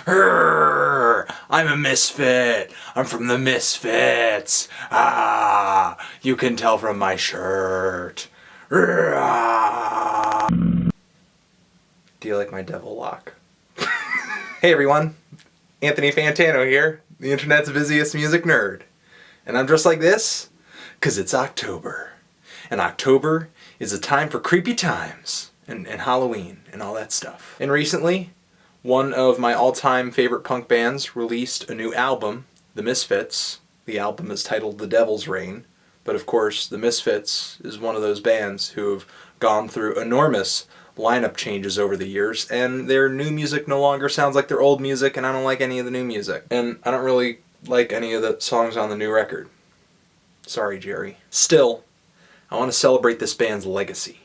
I'm a misfit. I'm from the Misfits. Ah, you can tell from my shirt. Do you like my devil lock? Hey everyone, Anthony Fantano here, the internet's busiest music nerd. And I'm dressed like this because it's October. And October is a time for creepy times and Halloween and all that stuff. And recently, one of my all-time favorite punk bands released a new album, The Misfits. The album is titled The Devil's Reign. But of course, The Misfits is one of those bands who have gone through enormous lineup changes over the years, and their new music no longer sounds like their old music, and I don't like any of the new music. And I don't really like any of the songs on the new record. Sorry, Jerry. Still, I want to celebrate this band's legacy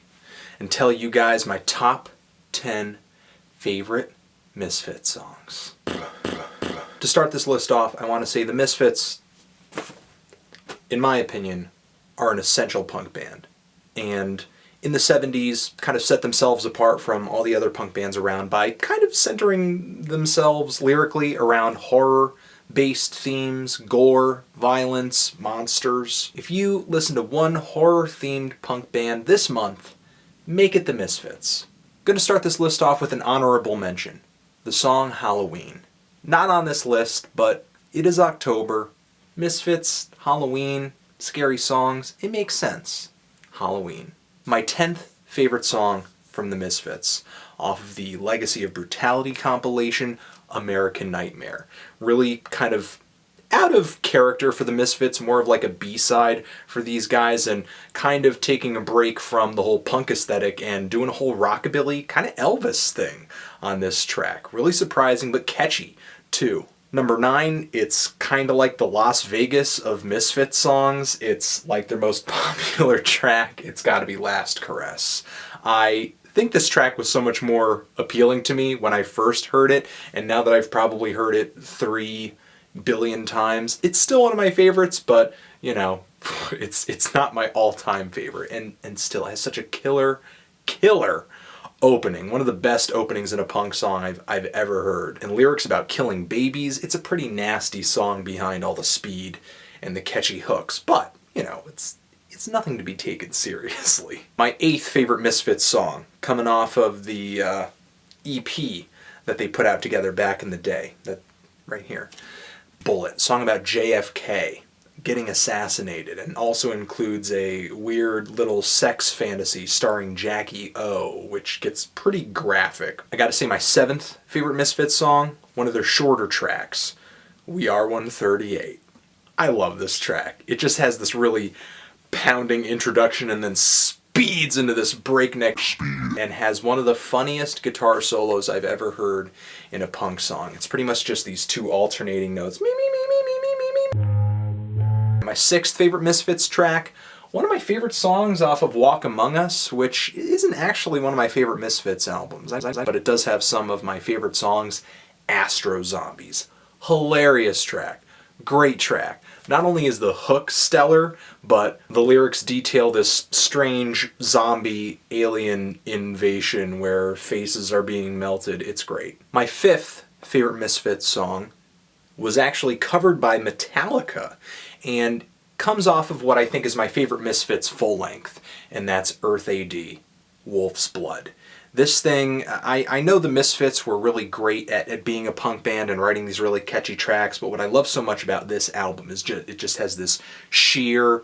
and tell you guys my top 10 favorite Misfits songs. To start this list off, I want to say the Misfits, in my opinion, are an essential punk band. And in the 70s, kind of set themselves apart from all the other punk bands around by kind of centering themselves lyrically around horror-based themes, gore, violence, monsters. If you listen to one horror-themed punk band this month, make it the Misfits. I'm going to start this list off with an honorable mention. The song Halloween. Not on this list, but it is October. Misfits, Halloween, scary songs, it makes sense. Halloween. My 10th favorite song from the Misfits, off of the Legacy of Brutality compilation, American Nightmare. Really kind of out of character for the Misfits, more of like a B-side for these guys, and kind of taking a break from the whole punk aesthetic and doing a whole rockabilly, kind of Elvis thing on this track. Really surprising, but catchy, too. Number 9, it's kind of like the Las Vegas of Misfits songs. It's like their most popular track. It's got to be Last Caress. I think this track was so much more appealing to me when I first heard it, and now that I've probably heard it 3 billion times, it's still one of my favorites, but, you know, it's not my all-time favorite, and still has such a killer opening. One of the best openings in a punk song I've ever heard. And lyrics about killing babies. It's a pretty nasty song behind all the speed and the catchy hooks, but, you know, it's nothing to be taken seriously. My 8th favorite Misfits song, coming off of the EP that they put out together back in the day. That right here. Bullet, song about JFK getting assassinated, and also includes a weird little sex fantasy starring Jackie O, which gets pretty graphic. I gotta say, my 7th favorite Misfits song, one of their shorter tracks, We Are 138. I love this track. It just has this really pounding introduction and then speeds into this breakneck speed, and has one of the funniest guitar solos I've ever heard in a punk song. It's pretty much just these two alternating notes. Me, me, me, me, me, me, me, me. My 6th favorite Misfits track, one of my favorite songs off of Walk Among Us, which isn't actually one of my favorite Misfits albums, but it does have some of my favorite songs, Astro Zombies. Hilarious track. Great track. Not only is the hook stellar, but the lyrics detail this strange zombie alien invasion where faces are being melted. It's great. My 5th favorite Misfits song was actually covered by Metallica, and comes off of what I think is my favorite Misfits full length, and that's Earth AD, Wolf's Blood. This thing, I know the Misfits were really great at being a punk band and writing these really catchy tracks, but what I love so much about this album is it just has this sheer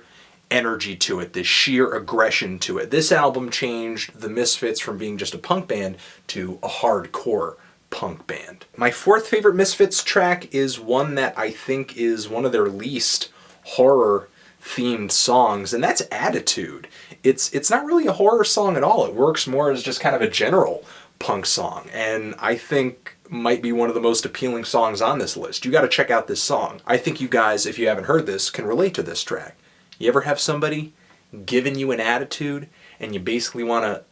energy to it, this sheer aggression to it. This album changed the Misfits from being just a punk band to a hardcore punk band. My 4th favorite Misfits track is one that I think is one of their least horror-themed songs, and that's Attitude. It's not really a horror song at all. It works more as just kind of a general punk song, and I think might be one of the most appealing songs on this list. You gotta check out this song. I think you guys, if you haven't heard this, can relate to this track. You ever have somebody giving you an attitude, and you basically want to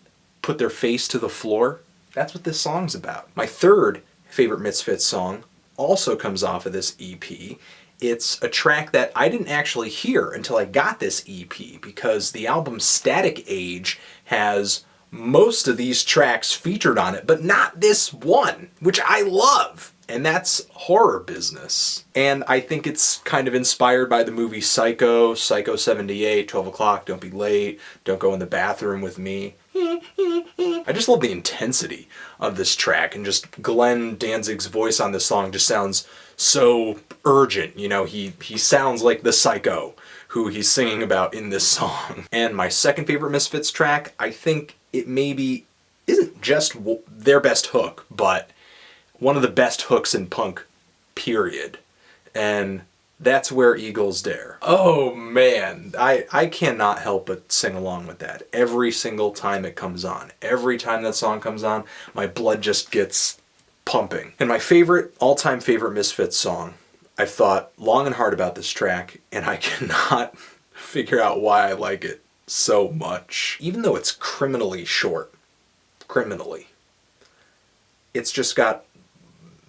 put their face to the floor? That's what this song's about. My 3rd favorite Misfits song also comes off of this EP. It's a track that I didn't actually hear until I got this EP, because the album Static Age has most of these tracks featured on it, but not this one, which I love. And that's horror business. And I think it's kind of inspired by the movie Psycho, Psycho 78, 12 o'clock, don't be late, don't go in the bathroom with me. I just love the intensity of this track, and just Glenn Danzig's voice on this song just sounds so urgent. You know, he sounds like the psycho who he's singing about in this song. And my second favorite Misfits track, I think it maybe isn't just their best hook, but one of the best hooks in punk, period. And that's Where Eagles Dare. Oh man, I cannot help but sing along with that every single time it comes on. Every time that song comes on, my blood just gets pumping. And my all-time favorite Misfits song, I've thought long and hard about this track, and I cannot figure out why I like it so much. Even though it's criminally short, it's just got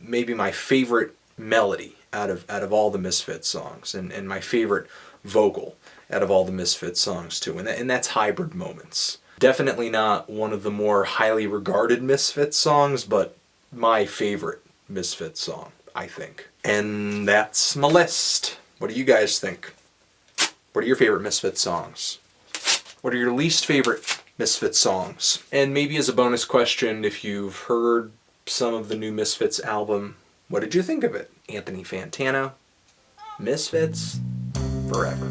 maybe my favorite melody out of all the Misfits songs, and my favorite vocal out of all the Misfits songs too, and that's Hybrid Moments. Definitely not one of the more highly regarded Misfits songs, but my favorite Misfits song, I think. And that's my list. What do you guys think? What are your favorite Misfits songs? What are your least favorite Misfits songs? And maybe as a bonus question, if you've heard some of the new Misfits album, what did you think of it? Anthony Fantano, Misfits, forever.